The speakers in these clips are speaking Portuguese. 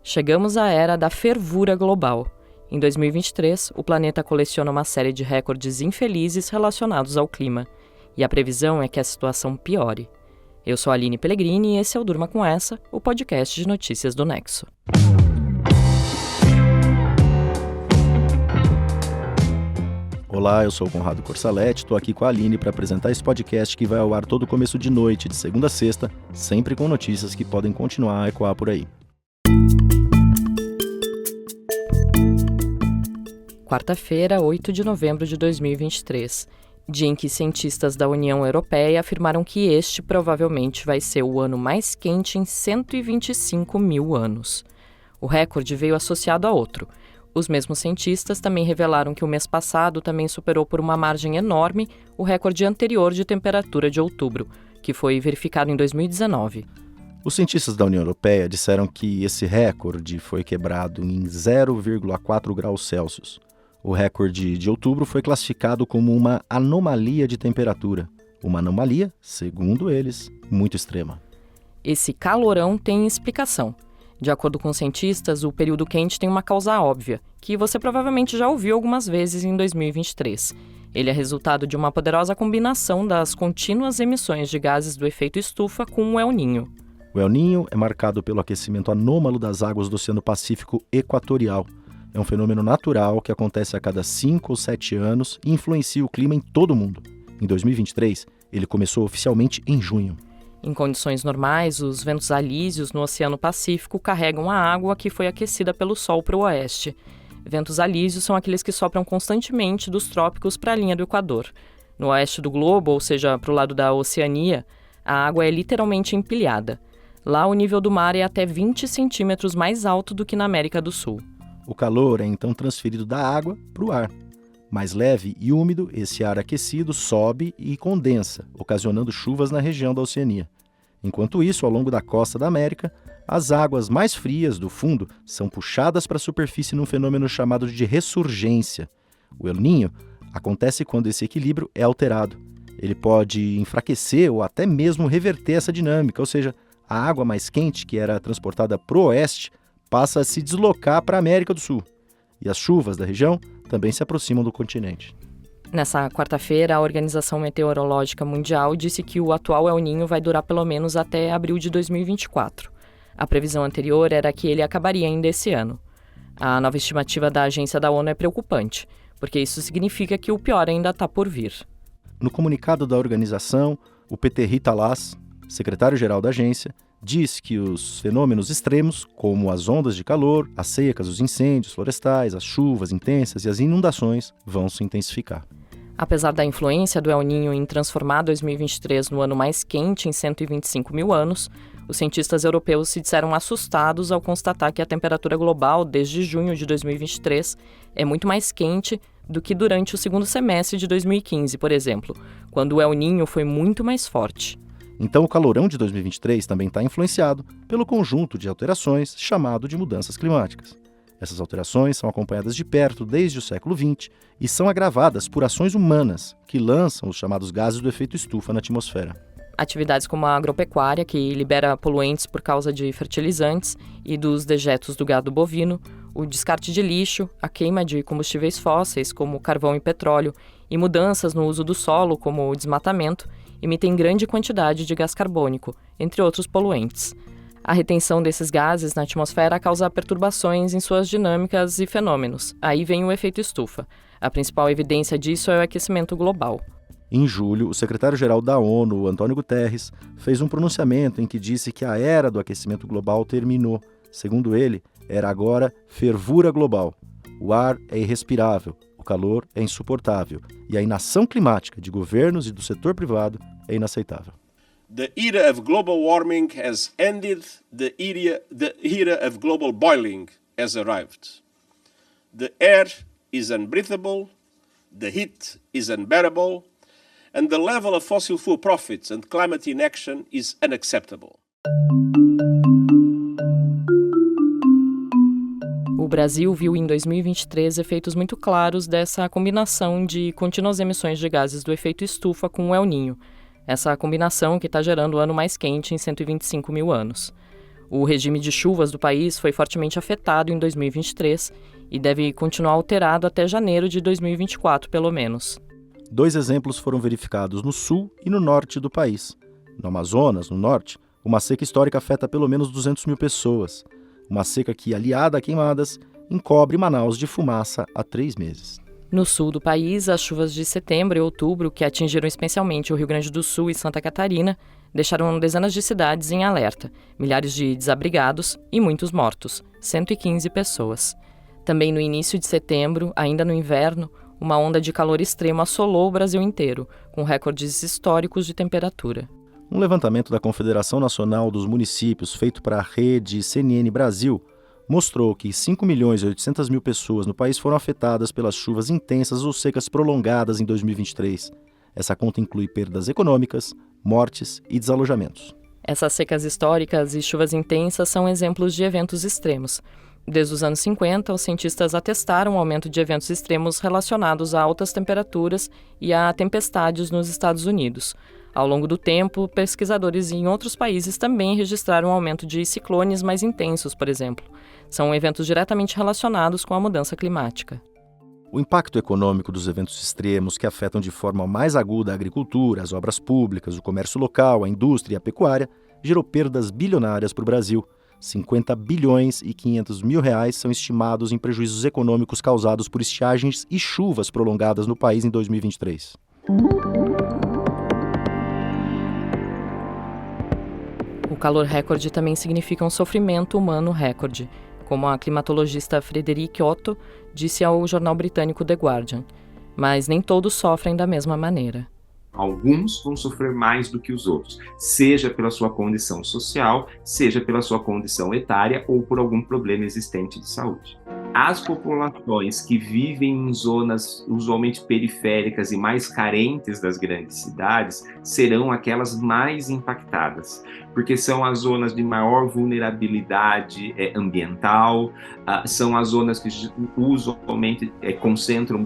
Chegamos à era da fervura global. Em 2023, o planeta coleciona uma série de recordes infelizes relacionados ao clima. E a previsão é que a situação piore. Eu sou a Aline Pellegrini e esse é o Durma Com Essa, o podcast de notícias do Nexo. Olá, eu sou o Conrado Corsaletti, estou aqui com a Aline para apresentar esse podcast que vai ao ar todo começo de noite, de segunda a sexta, sempre com notícias que podem continuar a ecoar por aí. Quarta-feira, 8 de novembro de 2023, dia em que cientistas da União Europeia afirmaram que este provavelmente vai ser o ano mais quente em 125 mil anos. O recorde veio associado a outro. Os mesmos cientistas também revelaram que o mês passado também superou por uma margem enorme o recorde anterior de temperatura de outubro, que foi verificado em 2019. Os cientistas da União Europeia disseram que esse recorde foi quebrado em 0,4 graus Celsius. O recorde de outubro foi classificado como uma anomalia de temperatura. Uma anomalia, segundo eles, muito extrema. Esse calorão tem explicação. De acordo com os cientistas, o período quente tem uma causa óbvia, que você provavelmente já ouviu algumas vezes em 2023. Ele é resultado de uma poderosa combinação das contínuas emissões de gases do efeito estufa com o El Niño. O El Niño é marcado pelo aquecimento anômalo das águas do Oceano Pacífico Equatorial. É um fenômeno natural que acontece a cada 5 ou 7 anos e influencia o clima em todo o mundo. Em 2023, ele começou oficialmente em junho. Em condições normais, os ventos alísios no Oceano Pacífico carregam a água que foi aquecida pelo Sol para o oeste. Ventos alísios são aqueles que sopram constantemente dos trópicos para a linha do Equador. No oeste do globo, ou seja, para o lado da Oceania, a água é literalmente empilhada. Lá, o nível do mar é até 20 centímetros mais alto do que na América do Sul. O calor é então transferido da água para o ar. Mais leve e úmido, esse ar aquecido sobe e condensa, ocasionando chuvas na região da Oceania. Enquanto isso, ao longo da costa da América, as águas mais frias do fundo são puxadas para a superfície num fenômeno chamado de ressurgência. O El Niño acontece quando esse equilíbrio é alterado. Ele pode enfraquecer ou até mesmo reverter essa dinâmica, ou seja, a água mais quente, que era transportada para o oeste, passa a se deslocar para a América do Sul. E as chuvas da região também se aproximam do continente. Nessa quarta-feira, a Organização Meteorológica Mundial disse que o atual El Niño vai durar pelo menos até abril de 2024. A previsão anterior era que ele acabaria ainda esse ano. A nova estimativa da agência da ONU é preocupante, porque isso significa que o pior ainda está por vir. No comunicado da organização, o Peter Talas, secretário-geral da agência, diz que os fenômenos extremos, como as ondas de calor, as secas, os incêndios florestais, as chuvas intensas e as inundações, vão se intensificar. Apesar da influência do El Niño em transformar 2023 no ano mais quente em 125 mil anos, os cientistas europeus se disseram assustados ao constatar que a temperatura global desde junho de 2023 é muito mais quente do que durante o segundo semestre de 2015, por exemplo, quando o El Niño foi muito mais forte. Então o calorão de 2023 também está influenciado pelo conjunto de alterações chamado de mudanças climáticas. Essas alterações são acompanhadas de perto desde o século XX e são agravadas por ações humanas que lançam os chamados gases do efeito estufa na atmosfera. Atividades como a agropecuária, que libera poluentes por causa de fertilizantes e dos dejetos do gado bovino, o descarte de lixo, a queima de combustíveis fósseis, como carvão e petróleo, e mudanças no uso do solo, como o desmatamento, emitem grande quantidade de gás carbônico, entre outros poluentes. A retenção desses gases na atmosfera causa perturbações em suas dinâmicas e fenômenos. Aí vem o efeito estufa. A principal evidência disso é o aquecimento global. Em julho, o secretário-geral da ONU, Antônio Guterres, fez um pronunciamento em que disse que a era do aquecimento global terminou. Segundo ele, era agora fervura global. O ar é irrespirável, o calor é insuportável e a inação climática de governos e do setor privado é inaceitável. The era of global warming has ended, the era of global boiling has arrived. The air is unbreathable, the heat is unbearable, and the level of fossil fuel profits and climate inaction is unacceptable. O Brasil viu em 2023 efeitos muito claros dessa combinação de contínuas emissões de gases do efeito estufa com o El Niño, essa combinação que está gerando o ano mais quente em 125 mil anos. O regime de chuvas do país foi fortemente afetado em 2023 e deve continuar alterado até janeiro de 2024, pelo menos. 2 exemplos foram verificados no sul e no norte do país. No Amazonas, no norte, uma seca histórica afeta pelo menos 200 mil pessoas. Uma seca que, aliada a queimadas, encobre Manaus de fumaça há 3 meses. No sul do país, as chuvas de setembro e outubro, que atingiram especialmente o Rio Grande do Sul e Santa Catarina, deixaram dezenas de cidades em alerta, milhares de desabrigados e muitos mortos, 115 pessoas. Também no início de setembro, ainda no inverno, uma onda de calor extremo assolou o Brasil inteiro, com recordes históricos de temperatura. Um levantamento da Confederação Nacional dos Municípios, feito para a rede CNN Brasil, mostrou que 5.800.000 pessoas no país foram afetadas pelas chuvas intensas ou secas prolongadas em 2023. Essa conta inclui perdas econômicas, mortes e desalojamentos. Essas secas históricas e chuvas intensas são exemplos de eventos extremos. Desde os anos 50, os cientistas atestaram o aumento de eventos extremos relacionados a altas temperaturas e a tempestades nos Estados Unidos. Ao longo do tempo, pesquisadores em outros países também registraram um aumento de ciclones mais intensos, por exemplo. São eventos diretamente relacionados com a mudança climática. O impacto econômico dos eventos extremos que afetam de forma mais aguda a agricultura, as obras públicas, o comércio local, a indústria e a pecuária gerou perdas bilionárias para o Brasil. 50 bilhões e 500 mil reais são estimados em prejuízos econômicos causados por estiagens e chuvas prolongadas no país em 2023. O calor recorde também significa um sofrimento humano recorde, como a climatologista Frederique Otto disse ao jornal britânico The Guardian. Mas nem todos sofrem da mesma maneira. Alguns vão sofrer mais do que os outros, seja pela sua condição social, seja pela sua condição etária ou por algum problema existente de saúde. As populações que vivem em zonas usualmente periféricas e mais carentes das grandes cidades serão aquelas mais impactadas, porque são as zonas de maior vulnerabilidade ambiental, são as zonas que usualmente concentram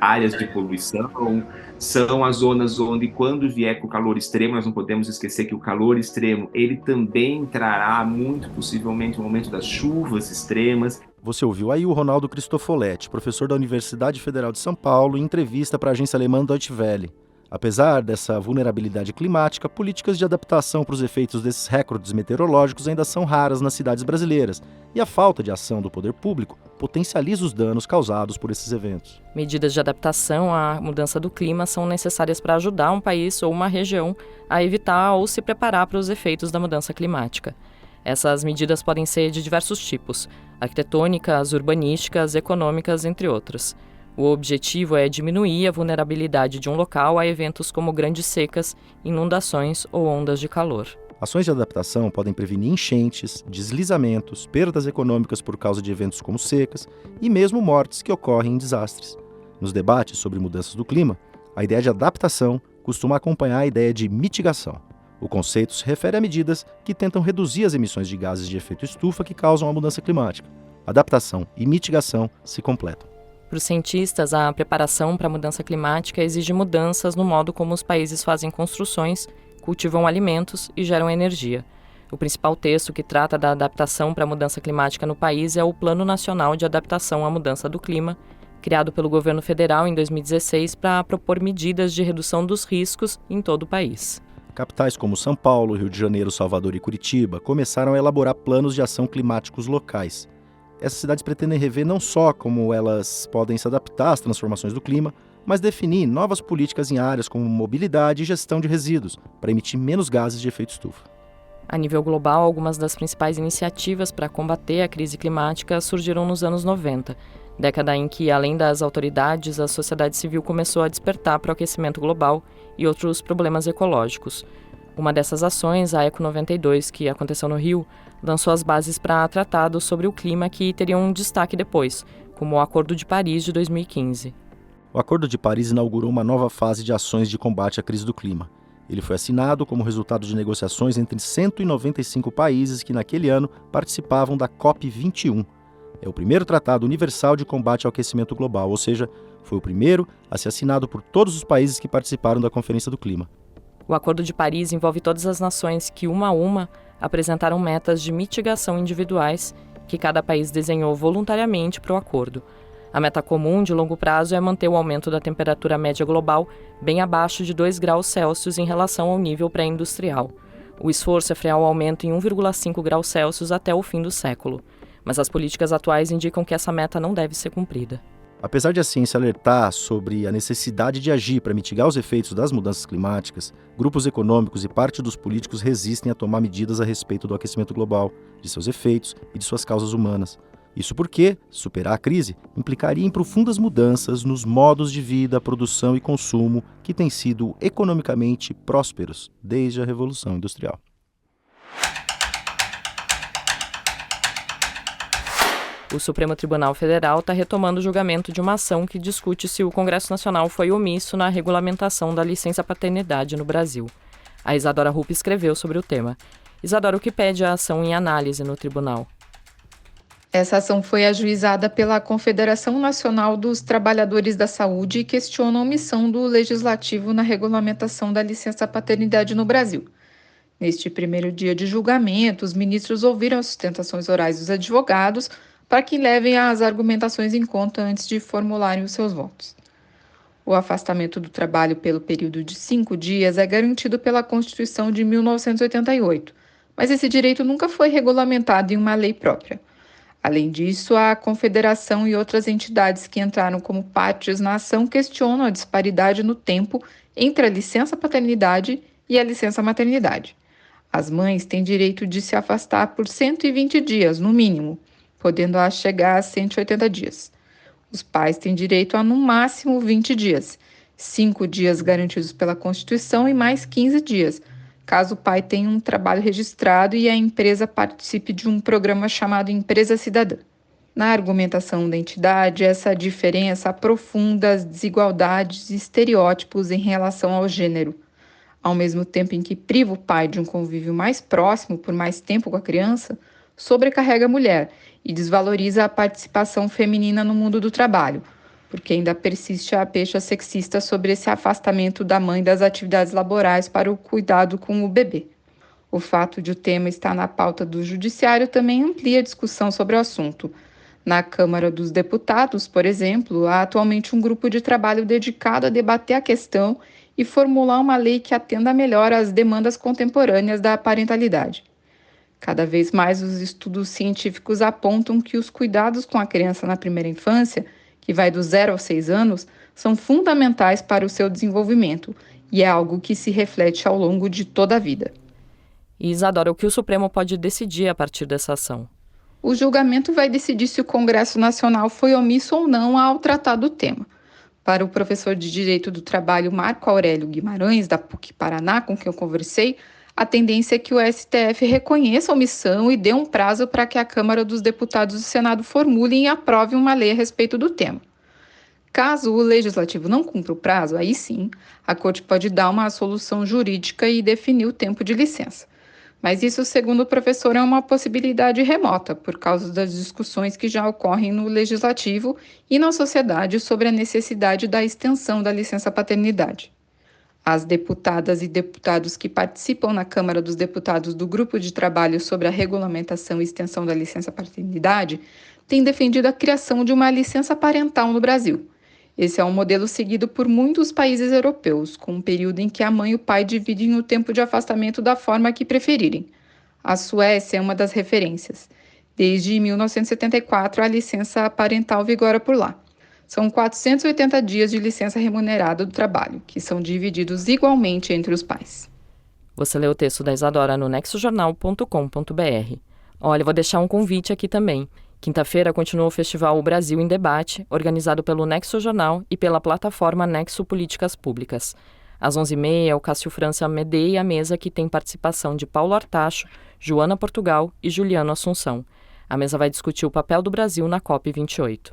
áreas de poluição, são as zonas onde, quando vier com o calor extremo, nós não podemos esquecer que o calor extremo, ele também trará, muito possivelmente, um aumento das chuvas extremas. Você ouviu aí o Ronaldo Cristofoletti, professor da Universidade Federal de São Paulo, em entrevista para a agência alemã Deutsche Welle. Apesar dessa vulnerabilidade climática, políticas de adaptação para os efeitos desses recordes meteorológicos ainda são raras nas cidades brasileiras, e a falta de ação do poder público potencializa os danos causados por esses eventos. Medidas de adaptação à mudança do clima são necessárias para ajudar um país ou uma região a evitar ou se preparar para os efeitos da mudança climática. Essas medidas podem ser de diversos tipos: arquitetônicas, urbanísticas, econômicas, entre outras. O objetivo é diminuir a vulnerabilidade de um local a eventos como grandes secas, inundações ou ondas de calor. Ações de adaptação podem prevenir enchentes, deslizamentos, perdas econômicas por causa de eventos como secas e mesmo mortes que ocorrem em desastres. Nos debates sobre mudanças do clima, a ideia de adaptação costuma acompanhar a ideia de mitigação. O conceito se refere a medidas que tentam reduzir as emissões de gases de efeito estufa que causam a mudança climática. Adaptação e mitigação se completam. Para os cientistas, a preparação para a mudança climática exige mudanças no modo como os países fazem construções, cultivam alimentos e geram energia. O principal texto que trata da adaptação para a mudança climática no país é o Plano Nacional de Adaptação à Mudança do Clima, criado pelo governo federal em 2016 para propor medidas de redução dos riscos em todo o país. Capitais como São Paulo, Rio de Janeiro, Salvador e Curitiba começaram a elaborar planos de ação climáticos locais. Essas cidades pretendem rever não só como elas podem se adaptar às transformações do clima, mas definir novas políticas em áreas como mobilidade e gestão de resíduos, para emitir menos gases de efeito estufa. A nível global, algumas das principais iniciativas para combater a crise climática surgiram nos anos 90, década em que, além das autoridades, a sociedade civil começou a despertar para o aquecimento global e outros problemas ecológicos. Uma dessas ações, a Eco 92, que aconteceu no Rio, lançou as bases para tratados sobre o clima que teriam um destaque depois, como o Acordo de Paris de 2015. O Acordo de Paris inaugurou uma nova fase de ações de combate à crise do clima. Ele foi assinado como resultado de negociações entre 195 países que naquele ano participavam da COP21. É o primeiro tratado universal de combate ao aquecimento global, ou seja, foi o primeiro a ser assinado por todos os países que participaram da Conferência do Clima. O Acordo de Paris envolve todas as nações que, uma a uma, apresentaram metas de mitigação individuais que cada país desenhou voluntariamente para o acordo. A meta comum de longo prazo é manter o aumento da temperatura média global bem abaixo de 2 graus Celsius em relação ao nível pré-industrial. O esforço é frear o aumento em 1,5 graus Celsius até o fim do século. Mas as políticas atuais indicam que essa meta não deve ser cumprida. Apesar de a ciência alertar sobre a necessidade de agir para mitigar os efeitos das mudanças climáticas, grupos econômicos e parte dos políticos resistem a tomar medidas a respeito do aquecimento global, de seus efeitos e de suas causas humanas. Isso porque superar a crise implicaria em profundas mudanças nos modos de vida, produção e consumo que têm sido economicamente prósperos desde a Revolução Industrial. O Supremo Tribunal Federal está retomando o julgamento de uma ação que discute se o Congresso Nacional foi omisso na regulamentação da licença-paternidade no Brasil. A Isadora Rupp escreveu sobre o tema. Isadora, o que pede a ação em análise no tribunal? Essa ação foi ajuizada pela Confederação Nacional dos Trabalhadores da Saúde e questiona a omissão do Legislativo na regulamentação da licença-paternidade no Brasil. Neste primeiro dia de julgamento, os ministros ouviram as sustentações orais dos advogados para que levem as argumentações em conta antes de formularem os seus votos. O afastamento do trabalho pelo período de 5 dias é garantido pela Constituição de 1988, mas esse direito nunca foi regulamentado em uma lei própria. Além disso, a Confederação e outras entidades que entraram como partes na ação questionam a disparidade no tempo entre a licença-paternidade e a licença-maternidade. As mães têm direito de se afastar por 120 dias, no mínimo, podendo chegar a 180 dias. Os pais têm direito a, no máximo, 20 dias, 5 dias garantidos pela Constituição e mais 15 dias, caso o pai tenha um trabalho registrado e a empresa participe de um programa chamado Empresa Cidadã. Na argumentação da entidade, essa diferença aprofunda as desigualdades e estereótipos em relação ao gênero. Ao mesmo tempo em que priva o pai de um convívio mais próximo por mais tempo com a criança, sobrecarrega a mulher e desvaloriza a participação feminina no mundo do trabalho, porque ainda persiste a pecha sexista sobre esse afastamento da mãe das atividades laborais para o cuidado com o bebê. O fato de o tema estar na pauta do Judiciário também amplia a discussão sobre o assunto. Na Câmara dos Deputados, por exemplo, há atualmente um grupo de trabalho dedicado a debater a questão e formular uma lei que atenda melhor às demandas contemporâneas da parentalidade. Cada vez mais os estudos científicos apontam que os cuidados com a criança na primeira infância, que vai do 0 aos 6 anos, são fundamentais para o seu desenvolvimento e é algo que se reflete ao longo de toda a vida. E Isadora, o que o Supremo pode decidir a partir dessa ação? O julgamento vai decidir se o Congresso Nacional foi omisso ou não ao tratar do tema. Para o professor de Direito do Trabalho Marco Aurélio Guimarães, da PUC Paraná, com quem eu conversei, a tendência é que o STF reconheça a omissão e dê um prazo para que a Câmara dos Deputados e o Senado formulem e aprovem uma lei a respeito do tema. Caso o Legislativo não cumpra o prazo, aí sim, a Corte pode dar uma solução jurídica e definir o tempo de licença. Mas isso, segundo o professor, é uma possibilidade remota, por causa das discussões que já ocorrem no Legislativo e na sociedade sobre a necessidade da extensão da licença-paternidade. As deputadas e deputados que participam na Câmara dos Deputados do Grupo de Trabalho sobre a Regulamentação e Extensão da Licença-Paternidade têm defendido a criação de uma licença parental no Brasil. Esse é um modelo seguido por muitos países europeus, com um período em que a mãe e o pai dividem o tempo de afastamento da forma que preferirem. A Suécia é uma das referências. Desde 1974, a licença parental vigora por lá. São 480 dias de licença remunerada do trabalho, que são divididos igualmente entre os pais. Você lê o texto da Isadora no nexojornal.com.br. Olha, vou deixar um convite aqui também. Quinta-feira continua o Festival O Brasil em Debate, organizado pelo Nexo Jornal e pela plataforma Nexo Políticas Públicas. Às 11h30, o Cássio França medeia a mesa que tem participação de Paulo Artacho, Joana Portugal e Juliano Assunção. A mesa vai discutir o papel do Brasil na COP28.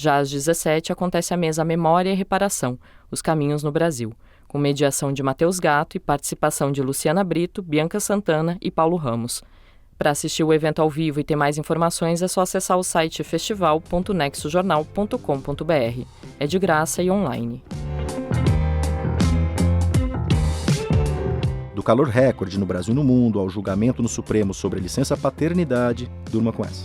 Já às 17h acontece a mesa Memória e Reparação, os caminhos no Brasil, com mediação de Matheus Gatto e participação de Luciana Brito, Bianca Santana e Paulo Ramos. Para assistir o evento ao vivo e ter mais informações é só acessar o site festival.nexojornal.com.br. É de graça e online. Do calor recorde no Brasil e no mundo ao julgamento no Supremo sobre a licença paternidade, durma com essa.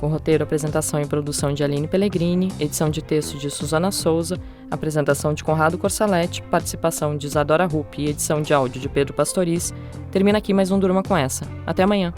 Com roteiro, apresentação e produção de Aline Pellegrini, edição de texto de Suzana Souza, apresentação de Conrado Corsaletti, participação de Isadora Rupp e edição de áudio de Pedro Pastoriz, termina aqui mais um Durma com essa. Até amanhã!